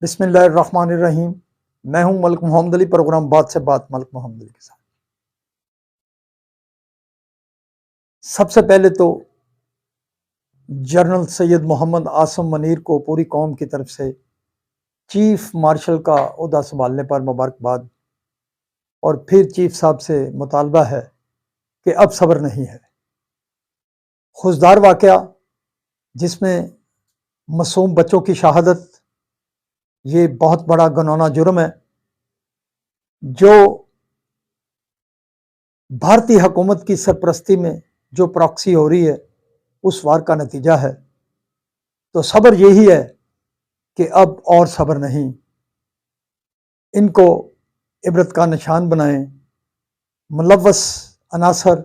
बिस्मिल्लाहिर्रहमानिर्रहीम। मैं हूं मलिक मोहम्मद अली, प्रोग्राम बात से बात मलिक मोहम्मद अली के साथ। सबसे पहले तो जनरल सैयद मोहम्मद आसम मनीर को पूरी कौम की तरफ से चीफ मार्शल का ओहदा संभालने पर मुबारकबाद। और फिर चीफ साहब से मुतालबा है कि अब सब्र नहीं है। खुशदार वाक़या जिसमें मासूम बच्चों की शहादत, ये बहुत बड़ा घिनौना जुर्म है जो भारतीय हुकूमत की सरपरस्ती में जो प्रॉक्सी हो रही है उस वार का नतीजा है। तो सब्र यही है कि अब और सब्र नहीं, इनको इबरत का निशान बनाएं, मुलव्वस अनासर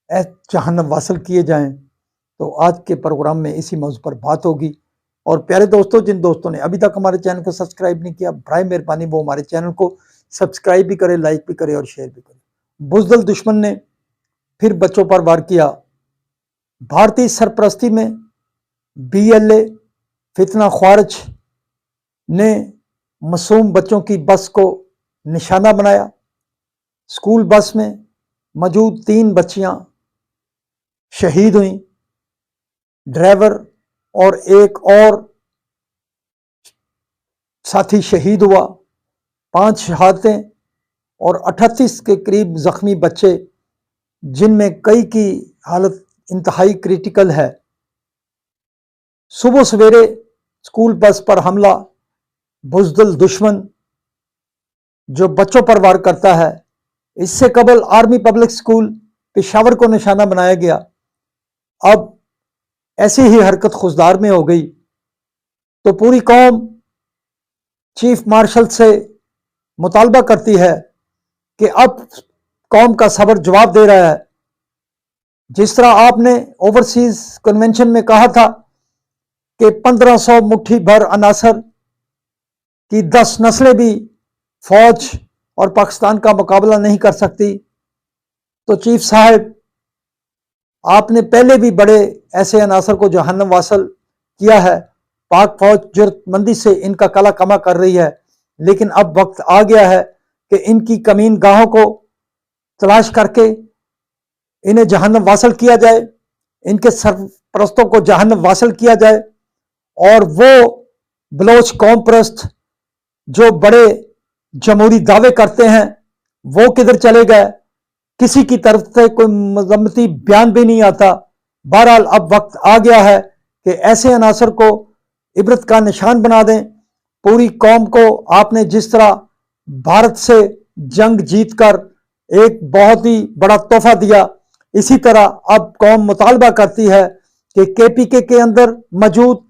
जहन्नम वासल किए जाएं। तो आज के प्रोग्राम में इसी मौजू पर बात होगी। और प्यारे दोस्तों, जिन दोस्तों ने अभी तक हमारे चैनल को सब्सक्राइब नहीं किया, बराए मेहरबानी वो हमारे चैनल को सब्सक्राइब भी करें, लाइक भी करें और शेयर भी करें। बुज़दिल दुश्मन ने फिर बच्चों पर वार किया। भारतीय सरपरस्ती में BLA फितना ख्वारिज ने मासूम बच्चों की बस को निशाना बनाया। स्कूल बस में मौजूद 3 बच्चियां शहीद हुई, ड्राइवर और एक और साथी शहीद हुआ। 5 शहादतें और 38 के करीब जख्मी बच्चे, जिनमें कई की हालत इंतहाई क्रिटिकल है। सुबह सवेरे स्कूल बस पर हमला बुज़दिल दुश्मन जो बच्चों पर वार करता है। इससे कबल आर्मी पब्लिक स्कूल पेशावर को निशाना बनाया गया। अब ऐसी ही हरकत खुशदार में हो गई तो पूरी कौम चीफ मार्शल से मुतालबा करती है कि अब कौम का सब्र जवाब दे रहा है। जिस तरह आपने ओवरसीज कन्वेंशन में कहा था कि 1500 मुट्ठी भर अनासर की 10 नस्लें भी फौज और पाकिस्तान का मुकाबला नहीं कर सकती, तो चीफ साहब आपने पहले भी बड़े ऐसे अनासर को जहन्नम वासल किया है। पाक फौज जुर्रतमंदी से इनका कला कमा कर रही है, लेकिन अब वक्त आ गया है कि इनकी कमीन गाहों को तलाश करके इन्हें जहन्नम वासल किया जाए, इनके सरपरस्तों को जहन्नम वासल किया जाए। और वो बलोच कौम परस्त जो बड़े जमहूरी दावे करते हैं वो किधर चले गए? किसी की तरफ से कोई मजम्मती बयान भी नहीं आता। बहरहाल अब वक्त आ गया है कि ऐसे अनासर को इबरत का निशान बना दें। पूरी कौम को आपने जिस तरह भारत से जंग जीतकर एक बहुत ही बड़ा तोहफा दिया, इसी तरह अब कौम मुतालबा करती है कि KPK के अंदर मौजूद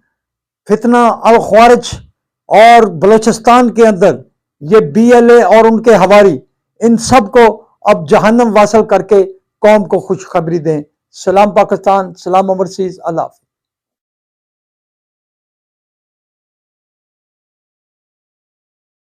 फितना अल ख्वारिज और बलूचिस्तान के अंदर ये BLA और उनके हवारी, इन सब को अब जहन्नम वासल करके कौम को खुशखबरी दें। सलाम पाकिस्तान, सलाम ओवरसीज, अल्लाह हाफ़िज़।